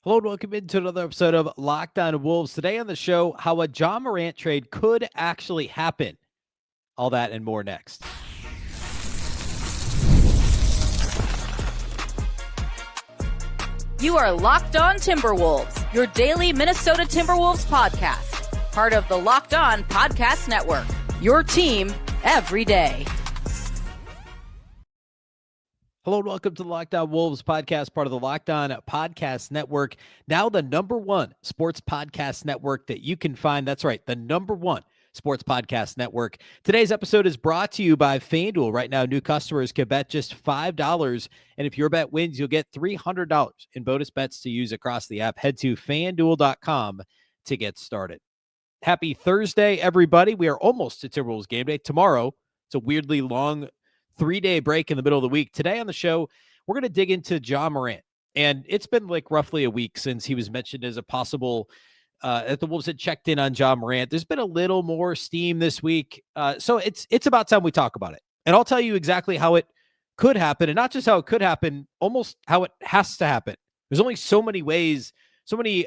Hello and welcome into another episode of Locked On Wolves. Today on the show, how a Ja Morant trade could actually happen. All that and more next. You are Locked On Timberwolves, your daily Minnesota Timberwolves podcast. Part of the Locked On Podcast Network, your team every day. Hello and welcome to the Locked On Wolves podcast, part of the Locked On Podcast Network. Now the number one sports podcast network that you can find. That's right, the number one sports podcast network. Today's episode is brought to you by FanDuel. Right now, new customers can bet just $5. And if your bet wins, you'll get $300 in bonus bets to use across the app. Head to FanDuel.com to get started. Happy Thursday, everybody. We are almost to Timberwolves game day. Tomorrow, it's a weirdly long 3-day break in the middle of the week. Today on the show, we're going to dig into Ja Morant. And it's been like roughly a week since he was mentioned as a possible, that the Wolves had checked in on Ja Morant. There's been a little more steam this week. So it's about time we talk about it. And I'll tell you exactly how it could happen, and not just how it could happen, almost how it has to happen. There's only so many ways, so many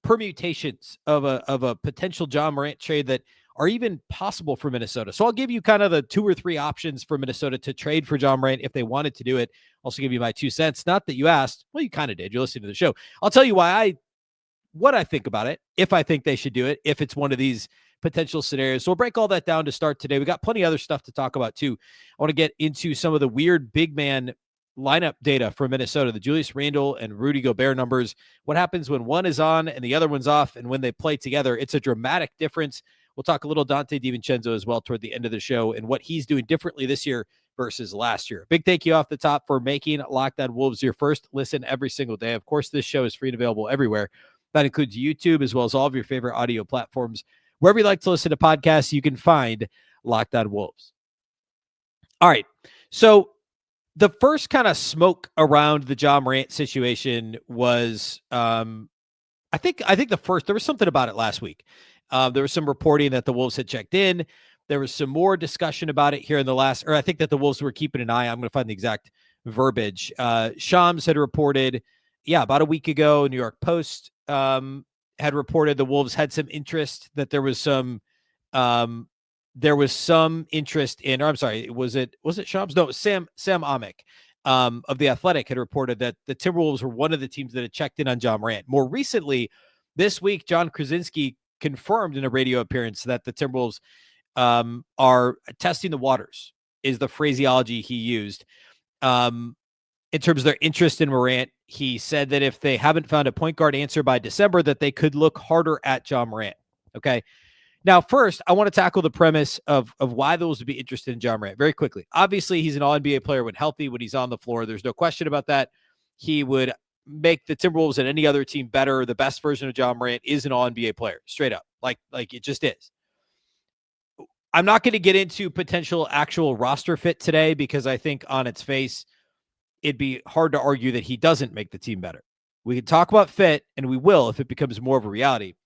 permutations of a potential Ja Morant trade that are even possible for Minnesota. So I'll give you kind of the 2 or 3 options for Minnesota to trade for Ja Morant if they wanted to do it. Also give you my 2 cents. Not that you asked. Well, you kind of did. You're listening to the show. I'll tell you what I think about it, if I think they should do it, if it's one of these potential scenarios. So we'll break all that down to start today. We got plenty of other stuff to talk about too. I want to get into some of the weird big man lineup data for Minnesota, the Julius Randle and Rudy Gobert numbers. What happens when one is on and the other one's off, and when they play together? It's a dramatic difference. We'll talk a little Donte DiVincenzo as well toward the end of the show and what he's doing differently this year versus last year. Big thank you off the top for making Locked On Wolves your first listen every single day. Of course, this show is free and available everywhere. That includes YouTube as well as all of your favorite audio platforms. Wherever you like to listen to podcasts, you can find Locked On Wolves. All right, so the first kind of smoke around the Ja Morant situation was, I think the first, there was something about it last week. There was some reporting that the Wolves had checked in. There was some more discussion about it here in the last, or I think that the Wolves were keeping an eye. I'm going to find the exact verbiage. Shams had reported, about a week ago, New York Post had reported the Wolves had some interest, that there was some interest in, or I'm sorry, was it Shams? No, Sam Amick of The Athletic had reported that the Timberwolves were one of the teams that had checked in on Ja Morant. More recently, this week, John Krasinski confirmed in a radio appearance that the Timberwolves are testing the waters, is the phraseology he used. In terms of their interest in Morant, he said that if they haven't found a point guard answer by December, that they could look harder at Ja Morant. Okay. Now, first, I want to tackle the premise of why those would be interested in Ja Morant very quickly. Obviously, he's an All-NBA player when healthy, when he's on the floor. There's no question about that. He would make the Timberwolves and any other team better. The best version of Ja Morant is an All-NBA player, straight up. Like it just is. I'm not going to get into potential actual roster fit today because I think on its face, it'd be hard to argue that he doesn't make the team better. We can talk about fit, and we will if it becomes more of a reality.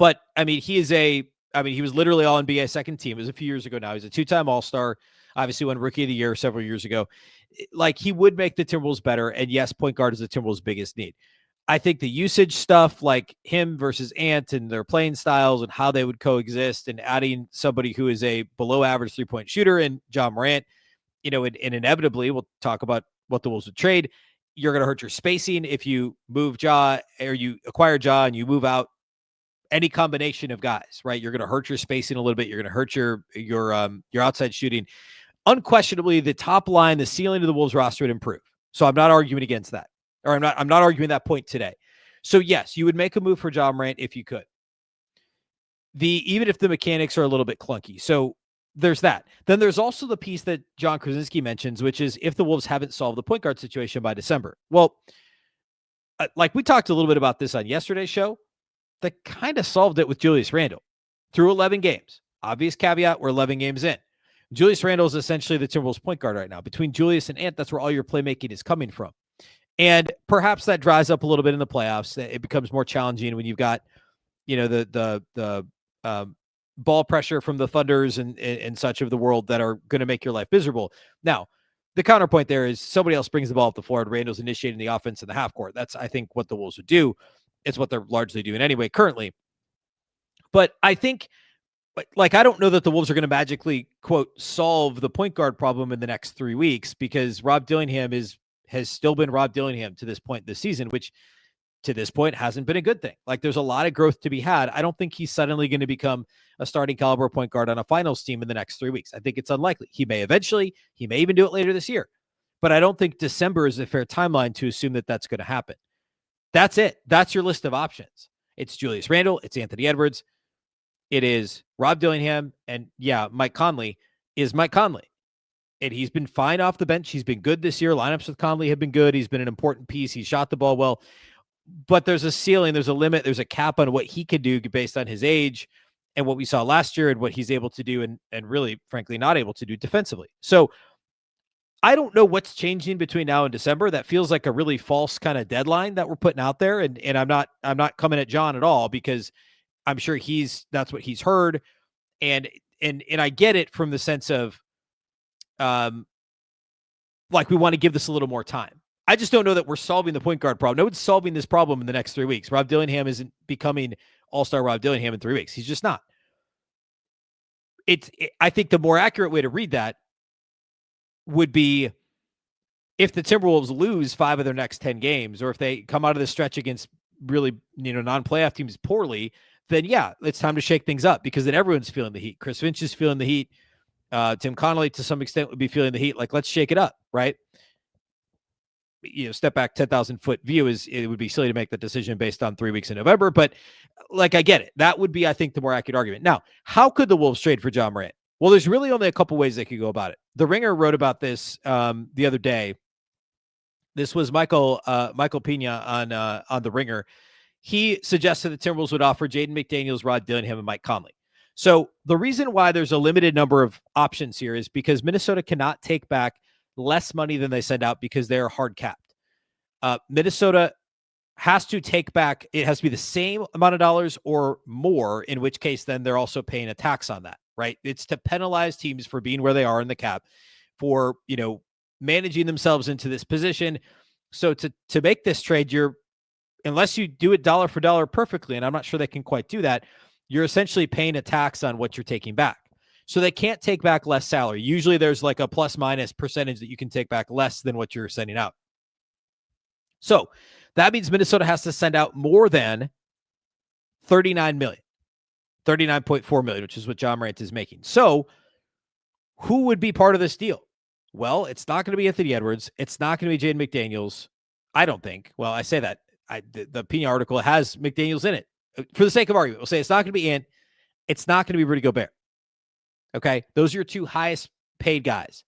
But, he was literally All-NBA second team. It was a few years ago now. He's a 2-time All-Star, obviously won Rookie of the Year several years ago. Like, he would make the Timberwolves better, and yes, point guard is the Timberwolves' biggest need. I think the usage stuff, like him versus Ant and their playing styles and how they would coexist, and adding somebody who is a below-average three-point shooter in Ja Morant, and inevitably, we'll talk about what the Wolves would trade. You're going to hurt your spacing if you move Ja, or you acquire Ja and you move out any combination of guys, right? You're going to hurt your spacing a little bit. You're going to hurt your outside shooting. Unquestionably, the top line, the ceiling of the Wolves roster would improve. So I'm not arguing against that, or I'm not arguing that point today. So yes, you would make a move for Ja Morant if you could. Even if the mechanics are a little bit clunky. So there's that. Then there's also the piece that John Krasinski mentions, which is if the Wolves haven't solved the point guard situation by December. Well, like we talked a little bit about this on yesterday's show, they kind of solved it with Julius Randle through 11 games. Obvious caveat, we're 11 games in. Julius Randle is essentially the Timberwolves point guard right now. Between Julius and Ant, that's where all your playmaking is coming from. And perhaps that dries up a little bit in the playoffs. It becomes more challenging when you've got, the ball pressure from the Thunders and such of the world that are going to make your life miserable. Now, the counterpoint there is somebody else brings the ball up the floor and Randle's initiating the offense in the half court. That's, I think, what the Wolves would do. It's what they're largely doing anyway currently. But I think, like, I don't know that the Wolves are going to magically, quote, solve the point guard problem in the next 3 weeks, because Rob Dillingham has still been Rob Dillingham to this point this season, which to this point hasn't been a good thing. Like, there's a lot of growth to be had. I don't think he's suddenly going to become a starting caliber point guard on a finals team in the next 3 weeks. I think it's unlikely. He may eventually, he may even do it later this year, but I don't think December is a fair timeline to assume that that's going to happen. That's it. That's your list of options. It's Julius Randle. It's Anthony Edwards. It is Rob Dillingham. And yeah, Mike Conley is Mike Conley. And he's been fine off the bench. He's been good this year. Lineups with Conley have been good. He's been an important piece. He shot the ball well. But there's a ceiling, there's a limit, there's a cap on what he could do based on his age and what we saw last year and what he's able to do and really, frankly, not able to do defensively. So I don't know what's changing between now and December. That feels like a really false kind of deadline that we're putting out there. And I'm not coming at John at all, because I'm sure that's what he's heard. And I get it from the sense of, like, we want to give this a little more time. I just don't know that we're solving the point guard problem. No one's solving this problem in the next 3 weeks. Rob Dillingham isn't becoming all-star Rob Dillingham in 3 weeks. He's just not. I think the more accurate way to read that would be if the Timberwolves lose 5 of their next 10 games, or if they come out of the stretch against really, non-playoff teams poorly, then yeah, it's time to shake things up, because then everyone's feeling the heat. Chris Finch is feeling the heat. Tim Conley, to some extent, would be feeling the heat. Like, let's shake it up, right? Step back 10,000 foot view it would be silly to make the decision based on 3 weeks in November, but like, I get it. That would be, I think, the more accurate argument. Now, how could the Wolves trade for Ja Morant? Well, there's really only a couple ways they could go about it. The Ringer wrote about this the other day. This was Michael Pina on the Ringer. He suggested the Timberwolves would offer Jaden McDaniels, Rod Dillingham, and Mike Conley. So the reason why there's a limited number of options here is because Minnesota cannot take back less money than they send out, because they're hard capped. Minnesota has to take back, it has to be the same amount of dollars or more, in which case then they're also paying a tax on that, right? It's to penalize teams for being where they are in the cap, for, managing themselves into this position. So to make this trade, unless you do it dollar for dollar perfectly, and I'm not sure they can quite do that, you're essentially paying a tax on what you're taking back. So they can't take back less salary. Usually there's like a plus minus percentage that you can take back less than what you're sending out. So that means Minnesota has to send out more than $39 million, $39.4 million, which is what Ja Morant is making. So who would be part of this deal? Well, it's not going to be Anthony Edwards. It's not going to be Jaden McDaniels. I don't think. Well, I say that. The Pina article has McDaniels in it. For the sake of argument, we'll say it's not going to be Ant. It's not going to be Rudy Gobert. Okay? Those are your two highest paid guys.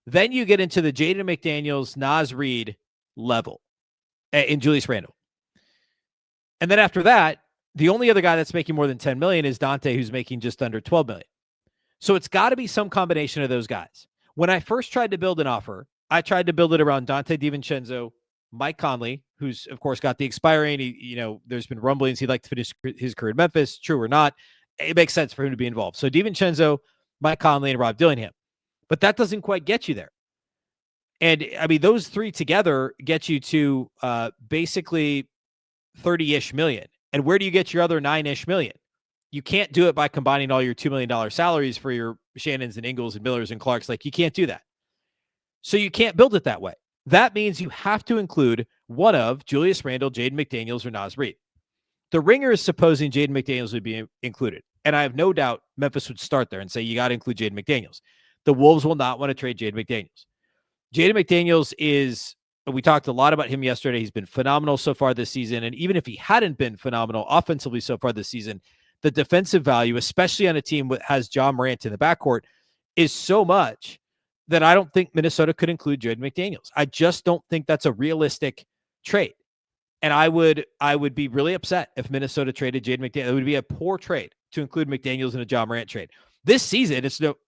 Then you get into the Jaden McDaniels, Naz Reid level in Julius Randle. And then after that, the only other guy that's making more than $10 million is Donte, who's making just under $12 million. So it's got to be some combination of those guys. When I first tried to build an offer, I tried to build it around Donte DiVincenzo, Mike Conley, who's, of course, got the expiring. There's been rumblings he'd like to finish his career in Memphis. True or not, it makes sense for him to be involved. So DiVincenzo, Mike Conley, and Rob Dillingham. But that doesn't quite get you there. And, I mean, those three together get you to basically 30-ish million. And where do you get your other 9-ish million? You can't do it by combining all your $2 million salaries for your Shannons and Ingles and Millers and Clarks. Like, you can't do that. So you can't build it that way. That means you have to include one of Julius Randle, Jaden McDaniels, or Naz Reid. The Ringer is supposing Jaden McDaniels would be included. And I have no doubt Memphis would start there and say, you got to include Jaden McDaniels. The Wolves will not want to trade Jaden McDaniels. Jaden McDaniels we talked a lot about him yesterday. He's been phenomenal so far this season. And even if he hadn't been phenomenal offensively so far this season, the defensive value, especially on a team that has Ja Morant in the backcourt, is so much that I don't think Minnesota could include Jaden McDaniels. I just don't think that's a realistic trade. And I would be really upset if Minnesota traded Jaden McDaniels. It would be a poor trade to include McDaniels in a Ja Morant trade. This season,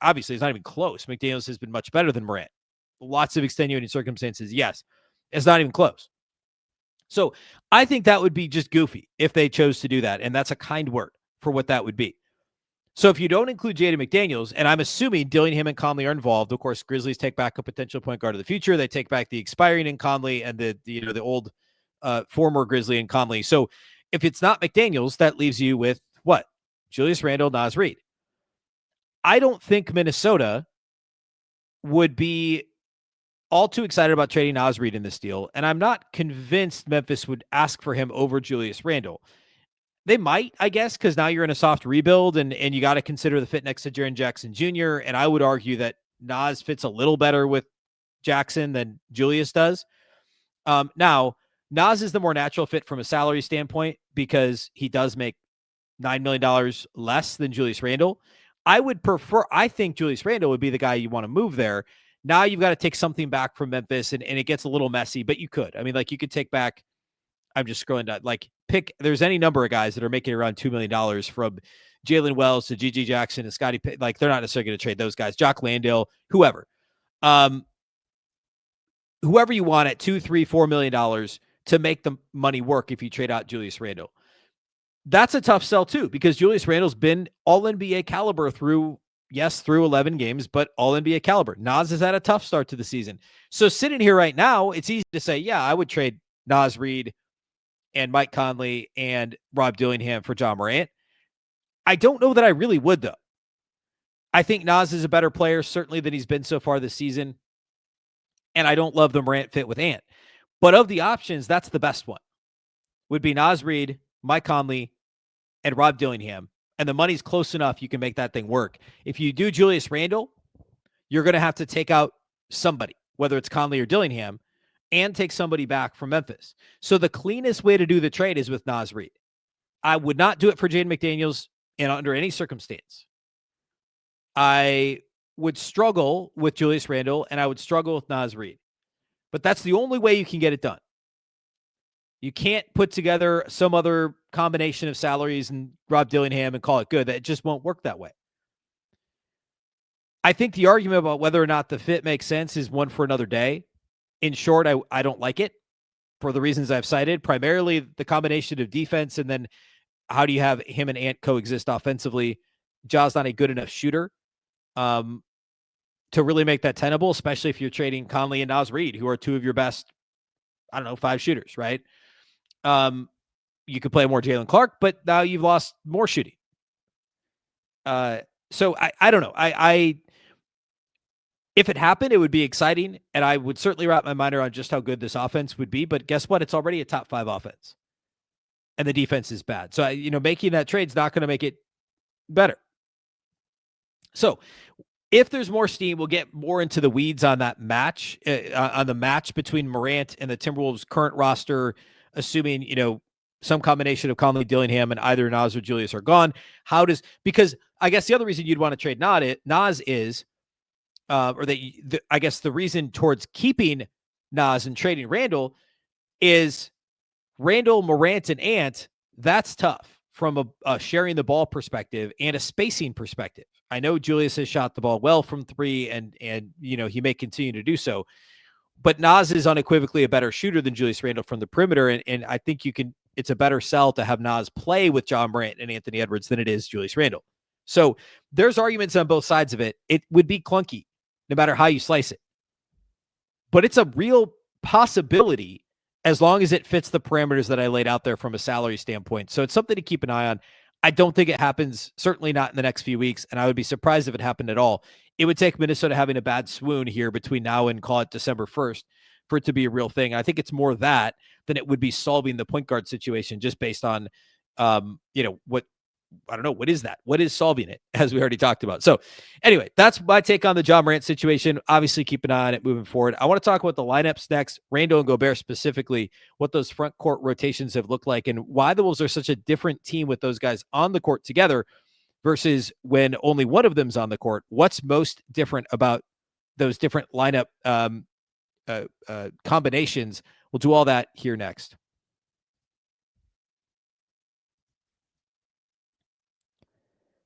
obviously it's not even close. McDaniels has been much better than Morant. Lots of extenuating circumstances, yes. It's not even close. So I think that would be just goofy if they chose to do that. And that's a kind word for what that would be. So if you don't include Jaden McDaniels, and I'm assuming Dillingham and Conley are involved, of course, Grizzlies take back a potential point guard of the future. They take back the expiring in Conley and the old former Grizzly in Conley. So if it's not McDaniels, that leaves you with what? Julius Randle, Naz Reid. I don't think Minnesota would be all too excited about trading Naz Reid in this deal, and I'm not convinced Memphis would ask for him over Julius Randle. They might, I guess, because now you're in a soft rebuild, and you got to consider the fit next to Jaren Jackson Jr., and I would argue that Naz fits a little better with Jackson than Julius does. Now, Naz is the more natural fit from a salary standpoint because he does make $9 million less than Julius Randle. I think Julius Randle would be the guy you want to move there. Now you've got to take something back from Memphis, and it gets a little messy, but you could. I mean, like, you could take back, I'm just scrolling down, like, there's any number of guys that are making around $2 million from Jalen Wells to G.G. Jackson and Scottie Pippen. Like, they're not necessarily going to trade those guys. Jock Landale, whoever. Whoever you want at $2, $3, $4 million to make the money work if you trade out Julius Randle. That's a tough sell too, because Julius Randle's been all NBA caliber through 11 games, but all NBA caliber. Naz has had a tough start to the season. So sitting here right now, it's easy to say, yeah, I would trade Naz Reid and Mike Conley and Rob Dillingham for Ja Morant. I don't know that I really would, though. I think Naz is a better player, certainly, than he's been so far this season. And I don't love the Morant fit with Ant. But of the options, that's the best one. Would be Naz Reid, Mike Conley, and Rob Dillingham. And the money's close enough you can make that thing work. If you do Julius Randle, you're going to have to take out somebody, whether it's Conley or Dillingham, and take somebody back from Memphis. So the cleanest way to do the trade is with Naz Reid. I would not do it for Jaden McDaniels under any circumstance. I would struggle with Julius Randle, and I would struggle with Naz Reid. But that's the only way you can get it done. You can't put together some other combination of salaries and Rob Dillingham and call it good. That just won't work that way. I think the argument about whether or not the fit makes sense is one for another day. In short, I don't like it for the reasons I've cited, primarily the combination of defense, and then how do you have him and Ant coexist offensively? Ja's not a good enough shooter to really make that tenable, especially if you're trading Conley and Naz Reid, who are two of your best, 5 shooters, right? You could play more Jalen Clark, but now you've lost more shooting. So I don't know. If it happened, it would be exciting, and I would certainly wrap my mind around just how good this offense would be. But guess what? It's already a top 5 offense, and the defense is bad. So making that trade is not going to make it better. So if there's more steam, we'll get more into the weeds on that match, on the match between Morant and the Timberwolves' current roster, assuming, some combination of Conley, Dillingham, and either Naz or Julius are gone. Because I guess the other reason you'd want to trade Naz is, I guess the reason towards keeping Naz and trading Randle is Randle, Morant, and Ant. That's tough from a sharing the ball perspective and a spacing perspective. I know Julius has shot the ball well from 3, and he may continue to do so, but Naz is unequivocally a better shooter than Julius Randle from the perimeter, and I think it's a better sell to have Naz play with Ja Morant and Anthony Edwards than it is Julius Randle. So there's arguments on both sides of it. It would be clunky no matter how you slice it, but it's a real possibility as long as it fits the parameters that I laid out there from a salary standpoint. So it's something to keep an eye on. I don't think it happens, certainly not in the next few weeks, and I would be surprised if it happened at all. It would take Minnesota having a bad swoon here between now and call it December 1st for it to be a real thing. I think it's more that than it would be solving the point guard situation just based on, what is that? What is solving it, as we already talked about? So anyway, that's my take on the Ja Morant situation. Obviously, keep an eye on it moving forward. I want to talk about the lineups next, Randle and Gobert specifically, what those front court rotations have looked like and why the Wolves are such a different team with those guys on the court together versus when only one of them's on the court. What's most different about those different lineup combinations? We'll do all that here next.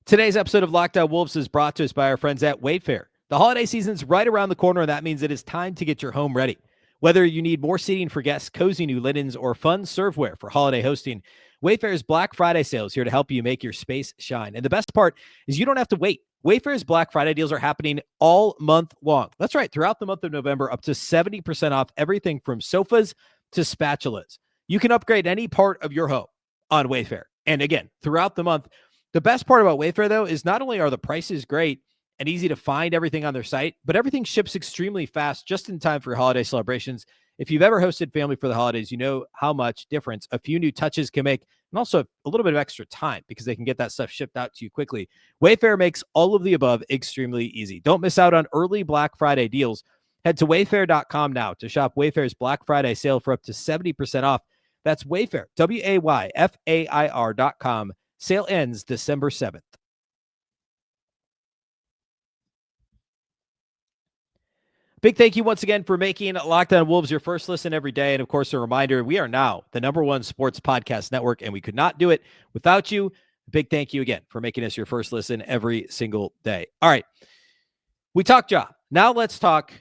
Today's episode of Locked On Wolves is brought to us by our friends at Wayfair. The holiday season's right around the corner, and that means it is time to get your home ready. Whether you need more seating for guests, cozy new linens, or fun serveware for holiday hosting, Wayfair's Black Friday sale is here to help you make your space shine. And the best part is you don't have to wait. Wayfair's Black Friday deals are happening all month long. That's right. Throughout the month of November, up to 70% off everything from sofas to spatulas. You can upgrade any part of your home on Wayfair. And again, throughout the month, the best part about Wayfair, though, is not only are the prices great and easy to find everything on their site, but everything ships extremely fast just in time for your holiday celebrations. If you've ever hosted family for the holidays, you know how much difference a few new touches can make, and also a little bit of extra time because they can get that stuff shipped out to you quickly. Wayfair makes all of the above extremely easy. Don't miss out on early Black Friday deals. Head to wayfair.com now to shop Wayfair's Black Friday sale for up to 70% off. That's Wayfair, WAYFAIR.com. Sale ends December 7th. Big thank you once again for making Locked On Wolves your first listen every day. And of course, a reminder, we are now the #1 sports podcast network, and we could not do it without you. Big thank you again for making us your first listen every single day. All right. We talked Ja. Now let's talk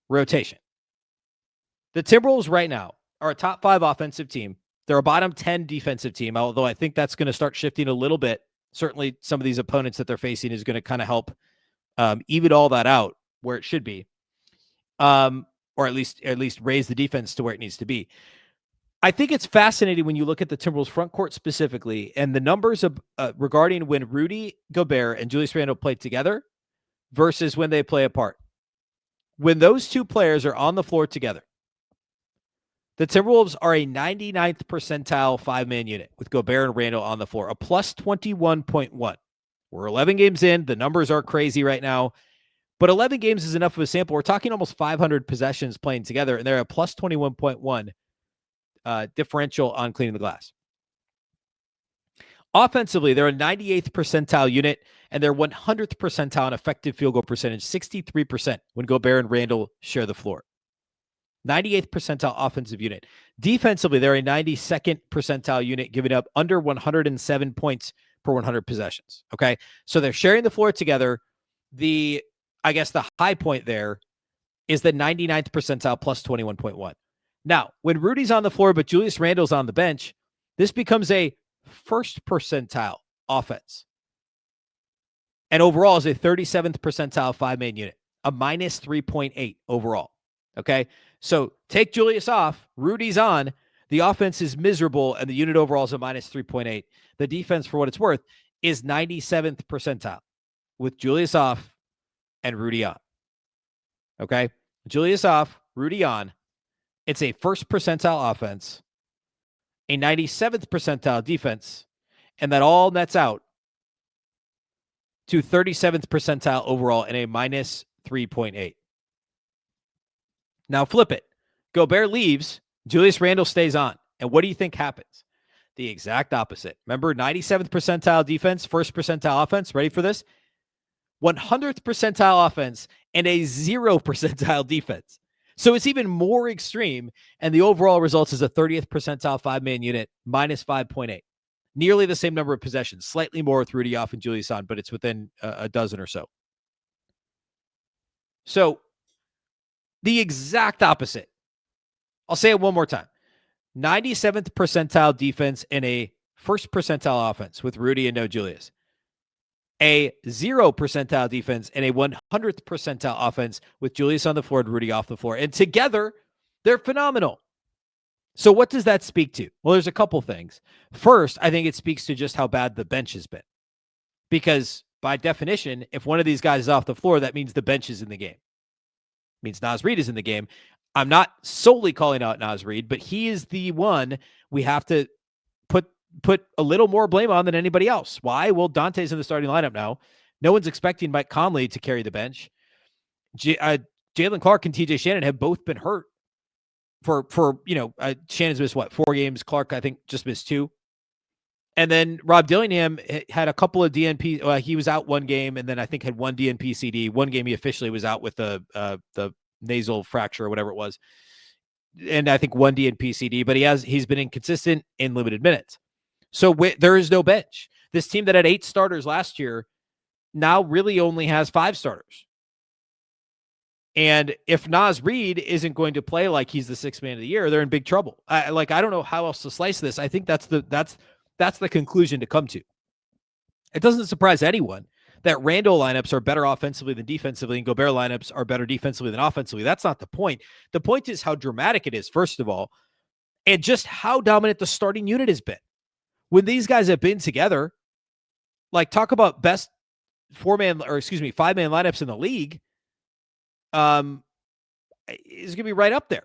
rotation. The Timberwolves right now are a top 5 offensive team. They're a bottom 10 defensive team, although I think that's going to start shifting a little bit. Certainly some of these opponents that they're facing is going to kind of help even all that out where it should be, or at least raise the defense to where it needs to be. I think it's fascinating when you look at the Timberwolves front court specifically and the numbers of regarding when Rudy, Gobert, and Julius Randle play together versus when they play apart. When those two players are on the floor together, the Timberwolves are a 99th percentile 5-man unit with Gobert and Randle on the floor, a plus 21.1. We're 11 games in. The numbers are crazy right now. But 11 games is enough of a sample. We're talking almost 500 possessions playing together, and they're a plus 21.1 differential on cleaning the glass. Offensively, they're a 98th percentile unit, and they're 100th percentile in effective field goal percentage, 63% when Gobert and Randle share the floor. 98th percentile offensive unit. Defensively, they're a 92nd percentile unit, giving up under 107 points per 100 possessions. Okay, so they're sharing the floor together. I guess the high point there is the 99th percentile plus 21.1. Now, when Rudy's on the floor, but Julius Randle's on the bench, this becomes a first percentile offense. And overall is a 37th percentile 5-man unit, a minus 3.8 overall. Okay. So take Julius off, Rudy's on, the offense is miserable, and the unit overall is a minus 3.8. The defense, for what it's worth, is 97th percentile with Julius off and Rudy on. Okay. Julius off, Rudy on. It's a first percentile offense, a 97th percentile defense, and that all nets out to 37th percentile overall and a minus 3.8. Now flip it. Gobert leaves, Julius Randle stays on. And what do you think happens? The exact opposite. Remember, 97th percentile defense, first percentile offense. Ready for this? 100th percentile offense and a 0 percentile defense. So it's even more extreme, and the overall results is a 30th percentile 5-man unit, minus 5.8. Nearly the same number of possessions, slightly more with Rudy off and Julius on, but it's within a dozen or so. So the exact opposite. I'll say it one more time. 97th percentile defense and a first percentile offense with Rudy and no Julius. A 0 percentile defense and a 100th percentile offense with Julius on the floor and Rudy off the floor. And together, they're phenomenal. So what does that speak to? Well, there's a couple things. First, I think it speaks to just how bad the bench has been. Because by definition, if one of these guys is off the floor, that means the bench is in the game. It means Naz Reid is in the game. I'm not solely calling out Naz Reid, but he is the one we have to put a little more blame on than anybody else. Why? Well, Donte's in the starting lineup now. No one's expecting Mike Conley to carry the bench. Jalen Clark and TJ Shannon have both been hurt for Shannon's missed 4 games. Clark, I think, just missed 2. And then Rob Dillingham had a couple of DNP. He was out 1 game, and then I think had 1 DNP CD. 1 game he officially was out with the nasal fracture or whatever it was. And I think 1 DNP CD, but he's been inconsistent in limited minutes. So there is no bench. This team that had 8 starters last year now really only has 5 starters. And if Reid isn't going to play like he's the sixth man of the year, they're in big trouble. I don't know how else to slice this. I think that's the conclusion to come to. It doesn't surprise anyone that Randle lineups are better offensively than defensively, and Gobert lineups are better defensively than offensively. That's not the point. The point is how dramatic it is, first of all, and just how dominant the starting unit has been. When these guys have been together, like talk about best five-man lineups in the league, is going to be right up there,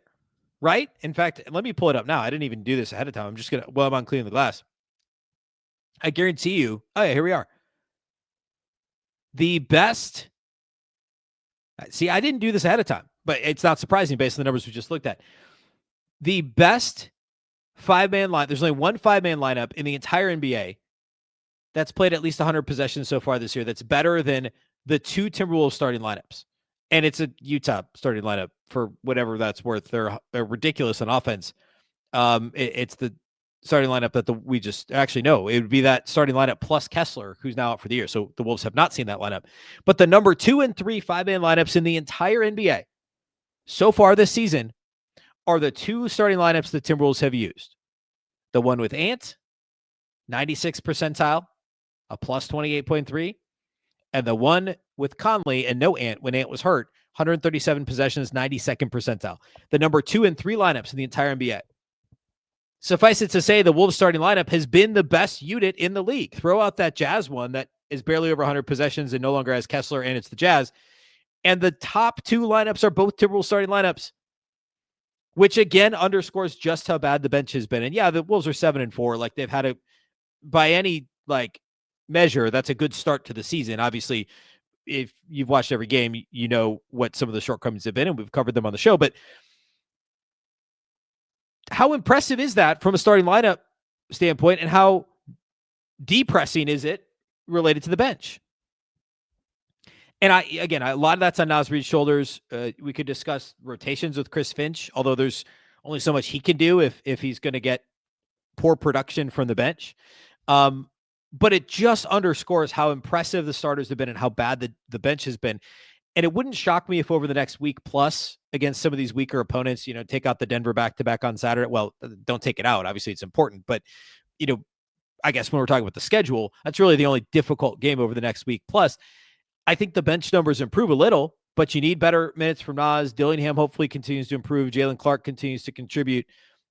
right? In fact, let me pull it up now. I didn't even do this ahead of time. I'm just going to, I'm on cleaning the glass. I guarantee you, oh yeah, here we are. The best, see, I didn't do this ahead of time, but it's not surprising based on the numbers we just looked at. The best five-man line, there's only one five-man lineup in the entire NBA that's played at least 100 possessions so far this year that's better than the two Timberwolves starting lineups. And it's a Utah starting lineup for whatever that's worth. They're ridiculous on offense. It's the starting lineup that we just actually know. It would be that starting lineup plus Kessler, who's now out for the year. So the Wolves have not seen that lineup. But the number 2 and 3 five-man lineups in the entire NBA so far this season are the two starting lineups the Timberwolves have used. The one with Ant, 96th percentile, a plus 28.3. And the one with Conley and no Ant when Ant was hurt, 137 possessions, 92nd percentile. The number 2 and 3 lineups in the entire NBA. Suffice it to say, the Wolves starting lineup has been the best unit in the league. Throw out that Jazz one that is barely over 100 possessions and no longer has Kessler, and it's the Jazz. And the top two lineups are both Timberwolves starting lineups, which again underscores just how bad the bench has been. And yeah, the Wolves are 7-4. Like they've had a, by any measure, that's a good start to the season. Obviously, if you've watched every game, you know what some of the shortcomings have been, and we've covered them on the show. But how impressive is that from a starting lineup standpoint, and how depressing is it related to the bench? And a lot of that's on Reid's shoulders. We could discuss rotations with Chris Finch, although there's only so much he can do if he's going to get poor production from the bench. But it just underscores how impressive the starters have been and how bad the bench has been. And it wouldn't shock me if over the next week plus against some of these weaker opponents, take out the Denver back-to-back on Saturday. Well, don't take it out. Obviously, it's important. But, I guess when we're talking about the schedule, that's really the only difficult game over the next week. Plus, I think the bench numbers improve a little, but you need better minutes from Naz. Dillingham hopefully continues to improve. Jalen Clark continues to contribute.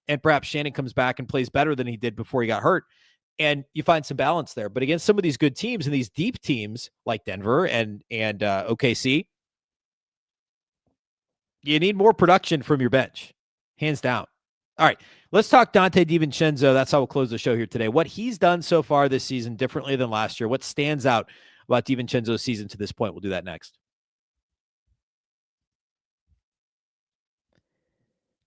And perhaps Shannon comes back and plays better than he did before he got hurt. And you find some balance there. But against some of these good teams and these deep teams like Denver and OKC, you need more production from your bench, hands down. All right, let's talk Donte DiVincenzo. That's how we'll close the show here today. What he's done so far this season differently than last year. What stands out about DiVincenzo's season to this point? We'll do that next.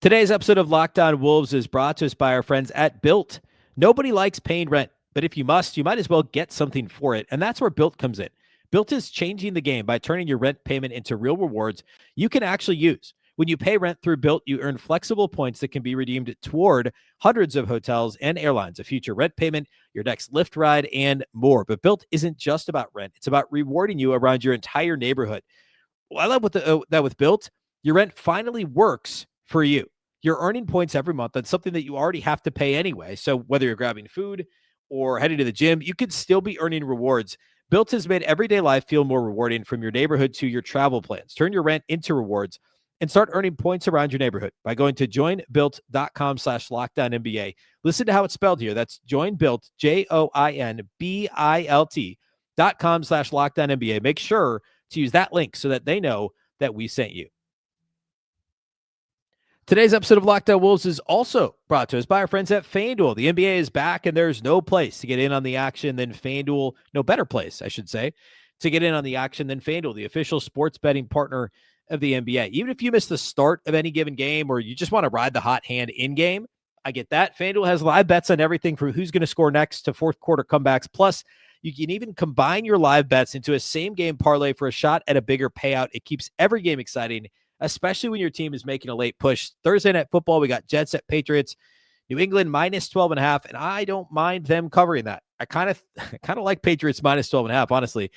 Today's episode of Locked On Wolves is brought to us by our friends at BILT. Nobody likes paying rent, but if you must, you might as well get something for it. And that's where BILT comes in. BILT is changing the game by turning your rent payment into real rewards you can actually use. When you pay rent through BILT, you earn flexible points that can be redeemed toward hundreds of hotels and airlines, a future rent payment, your next Lyft ride, and more. But BILT isn't just about rent. It's about rewarding you around your entire neighborhood. Well, I love that with BILT, your rent finally works for you. You're earning points every month on something that you already have to pay anyway. So whether you're grabbing food or heading to the gym, you could still be earning rewards. BILT has made everyday life feel more rewarding, from your neighborhood to your travel plans. Turn your rent into rewards and start earning points around your neighborhood by going to joinbuilt.com/LockedOnNBA. Listen to how it's spelled here. That's joinbuilt, JOINBILT.com/LockedOnNBA. Make sure to use that link so that they know that we sent you. Today's episode of Locked On Wolves is also brought to us by our friends at FanDuel. The NBA is back, and there's no place to get in on the action than FanDuel. No better place, I should say, to get in on the action than FanDuel, the official sports betting partner of the NBA. Even if you miss the start of any given game or you just want to ride the hot hand in-game, I get that. FanDuel has live bets on everything from who's going to score next to fourth quarter comebacks. Plus, you can even combine your live bets into a same-game parlay for a shot at a bigger payout. It keeps every game exciting, especially when your team is making a late push. Thursday Night Football, we got Jets at Patriots. New England minus 12.5, and I don't mind them covering that. I kind of like Patriots minus 12.5, honestly.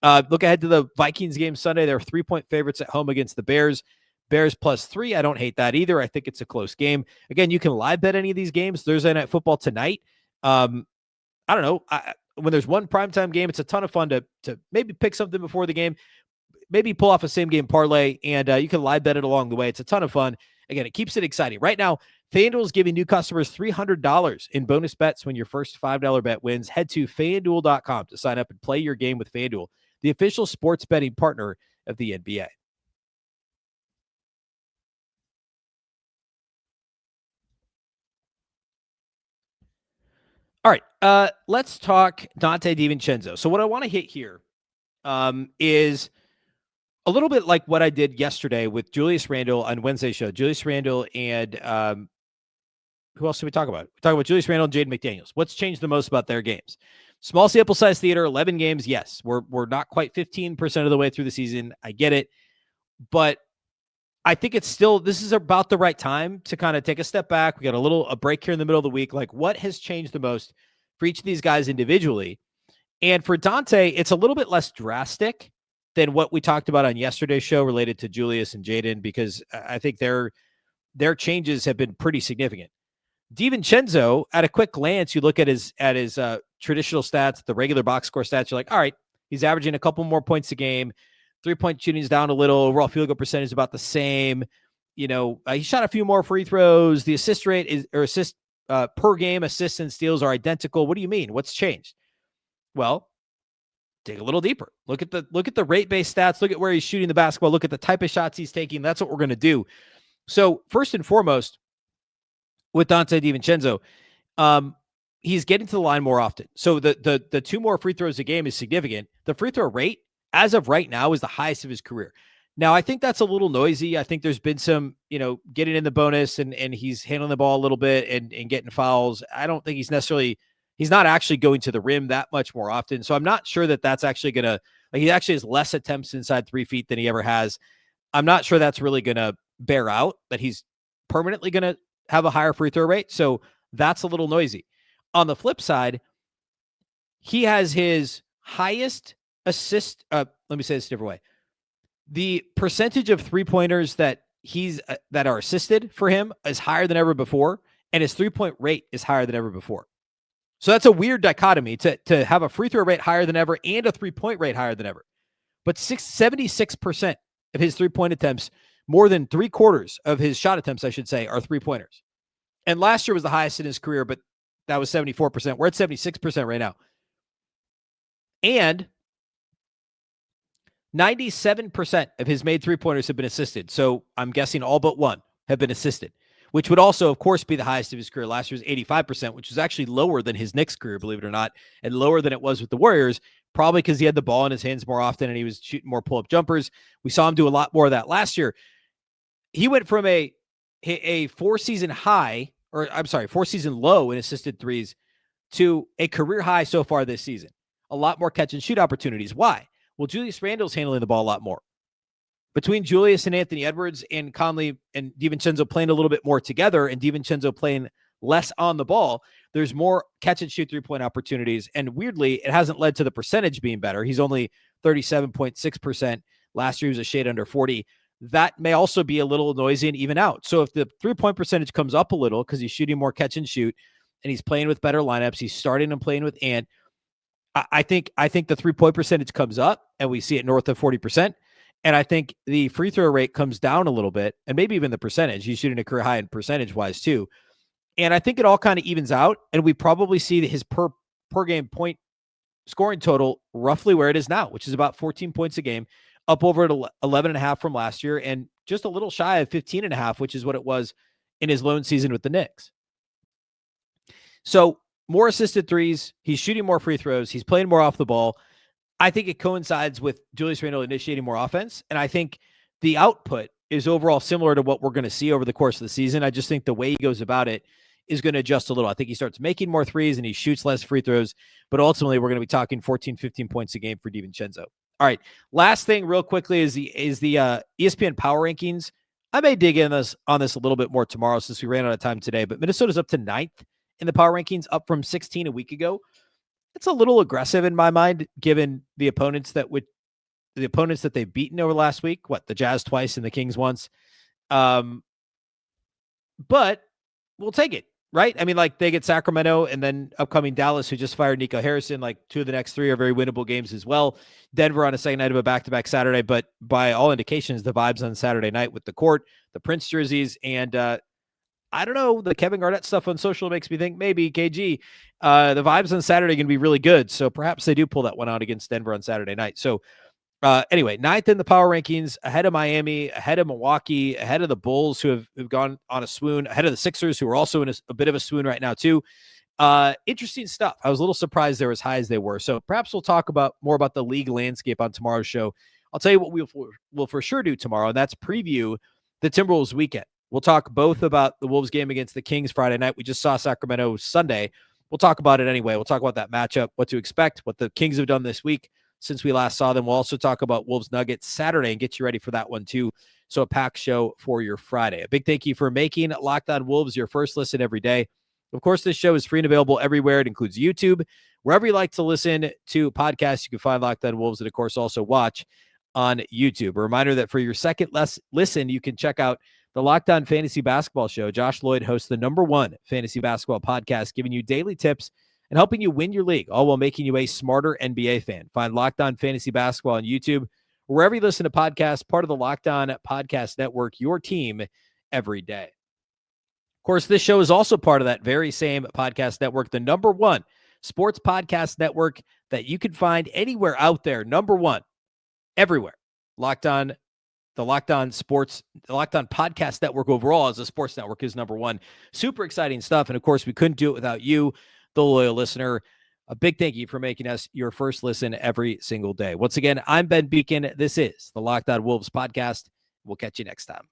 Look ahead to the Vikings game Sunday. They're 3-point favorites at home against the Bears. Bears +3. I don't hate that either. I think it's a close game. Again, you can live bet any of these games. Thursday Night Football tonight. I don't know. When there's one primetime game, it's a ton of fun to maybe pick something before the game, maybe pull off a same game parlay, and you can live bet it along the way. It's a ton of fun. Again, it keeps it exciting. Right now, FanDuel is giving new customers $300 in bonus bets when your first $5 bet wins. Head to FanDuel.com to sign up and play your game with FanDuel, the official sports betting partner of the NBA. All right, let's talk Donte DiVincenzo. So what I want to hit here is a little bit like what I did yesterday with Julius Randle on Wednesday's show. Julius Randle and who else did we talk about? We talked about Julius Randle and Jaden McDaniels. What's changed the most about their games? Small sample size theater, 11 games. Yes, we're not quite 15% of the way through the season. I get it. But I think it's still, this is about the right time to kind of take a step back. We got a break here in the middle of the week. Like, what has changed the most for each of these guys individually? And for Donte, it's a little bit less drastic than what we talked about on yesterday's show related to Julius and Jaden, because I think their changes have been pretty significant. DiVincenzo, at a quick glance, you look at his traditional stats, the regular box score stats, you're like, all right, he's averaging a couple more points a game. 3-point shooting is down a little. Overall field goal percentage is about the same. He shot a few more free throws. The assist rate assist per game, assists and steals are identical. What do you mean? What's changed? Well, dig a little deeper. Look at the rate-based stats. Look at where he's shooting the basketball. Look at the type of shots he's taking. That's what we're going to do. So first and foremost, with Donte DiVincenzo, he's getting to the line more often. So the 2 more free throws a game is significant. The free throw rate, as of right now, is the highest of his career. Now, I think that's a little noisy. I think there's been some, getting in the bonus and he's handling the ball a little bit and getting fouls. I don't think he's not actually going to the rim that much more often. So I'm not sure that that's actually going to, he actually has less attempts inside 3 feet than he ever has. I'm not sure that's really going to bear out, that he's permanently going to have a higher free throw rate. So that's a little noisy. On the flip side, he has his highest assist. Let me say this a different way. The percentage of 3-pointers that are assisted for him is higher than ever before, and his 3-point rate is higher than ever before. So that's a weird dichotomy to have a free throw rate higher than ever and a 3-point rate higher than ever. But 76% of his 3-point attempts, more than 3/4 of his shot attempts, I should say, are 3-pointers. And last year was the highest in his career, but that was 74%. We're at 76% right now. And 97% of his made 3-pointers have been assisted. So I'm guessing all but one have been assisted, which would also, of course, be the highest of his career. Last year was 85%, which is actually lower than his Knicks career, believe it or not, and lower than it was with the Warriors, probably because he had the ball in his hands more often and he was shooting more pull-up jumpers. We saw him do a lot more of that last year. He went from a 4-season low in assisted threes to a career high so far this season. A lot more catch and shoot opportunities. Why? Well, Julius Randle's handling the ball a lot more. Between Julius and Anthony Edwards and Conley and DiVincenzo playing a little bit more together and DiVincenzo playing less on the ball, there's more catch and shoot 3-point opportunities. And weirdly, it hasn't led to the percentage being better. He's only 37.6%. Last year he was a shade under 40. That may also be a little noisy and even out. So if the 3-point percentage comes up a little because he's shooting more catch and shoot and he's playing with better lineups, he's starting and playing with Ant, I think the 3-point percentage comes up and we see it north of 40%. And I think the free throw rate comes down a little bit, and maybe even the percentage. He's shooting a career high in percentage-wise too. And I think it all kind of evens out, and we probably see his per game point scoring total roughly where it is now, which is about 14 points a game, up over at 11.5 from last year, and just a little shy of 15.5, which is what it was in his lone season with the Knicks. So more assisted threes. He's shooting more free throws. He's playing more off the ball. I think it coincides with Julius Randle initiating more offense. And I think the output is overall similar to what we're going to see over the course of the season. I just think the way he goes about it is going to adjust a little. I think he starts making more threes and he shoots less free throws. But ultimately, we're going to be talking 14, 15 points a game for DiVincenzo. All right. Last thing real quickly is the ESPN power rankings. I may dig in on this a little bit more tomorrow since we ran out of time today. But Minnesota's up to 9th in the power rankings, up from 16 a week ago. it's a little aggressive in my mind, given the opponents that they've beaten over last week. What, the Jazz twice and the Kings once. But we'll take it, right? I mean, like, they get Sacramento and then upcoming Dallas, who just fired Nico Harrison. Like, 2 of the next 3 are very winnable games as well. Denver on a second night of a back-to-back Saturday, but by all indications, the vibes on Saturday night with the court, the Prince jerseys, and I don't know, the Kevin Garnett stuff on social makes me think maybe KG. The vibes on Saturday are going to be really good, so perhaps they do pull that one out against Denver on Saturday night. So anyway, 9th in the power rankings, ahead of Miami, ahead of Milwaukee, ahead of the Bulls, who have gone on a swoon, ahead of the Sixers, who are also in a bit of a swoon right now too. Interesting stuff. I was a little surprised they're as high as they were. So perhaps we'll talk more about the league landscape on tomorrow's show. I'll tell you what we'll for sure do tomorrow, and that's preview the Timberwolves weekend. We'll talk both about the Wolves game against the Kings Friday night. We just saw Sacramento Sunday. We'll talk about it anyway. We'll talk about that matchup, what to expect, what the Kings have done this week since we last saw them. We'll also talk about Wolves Nuggets Saturday and get you ready for that one too. So a packed show for your Friday. A big thank you for making Locked On Wolves your first listen every day. Of course, this show is free and available everywhere. It includes YouTube. Wherever you like to listen to podcasts, you can find Locked On Wolves, and of course also watch on YouTube. A reminder that for your second listen, you can check out the Locked On Fantasy Basketball Show. Josh Lloyd hosts the #1 fantasy basketball podcast, giving you daily tips and helping you win your league, all while making you a smarter NBA fan. Find Locked On Fantasy Basketball on YouTube, wherever you listen to podcasts, part of the Locked On Podcast Network, your team every day. Of course, this show is also part of that very same podcast network, the #1 sports podcast network that you can find anywhere out there. #1, everywhere. The Locked On Podcast Network overall as a sports network is #1. Super exciting stuff. And of course, we couldn't do it without you, the loyal listener. A big thank you for making us your first listen every single day. Once again, I'm Ben Beecken. This is the Locked On Wolves podcast. We'll catch you next time.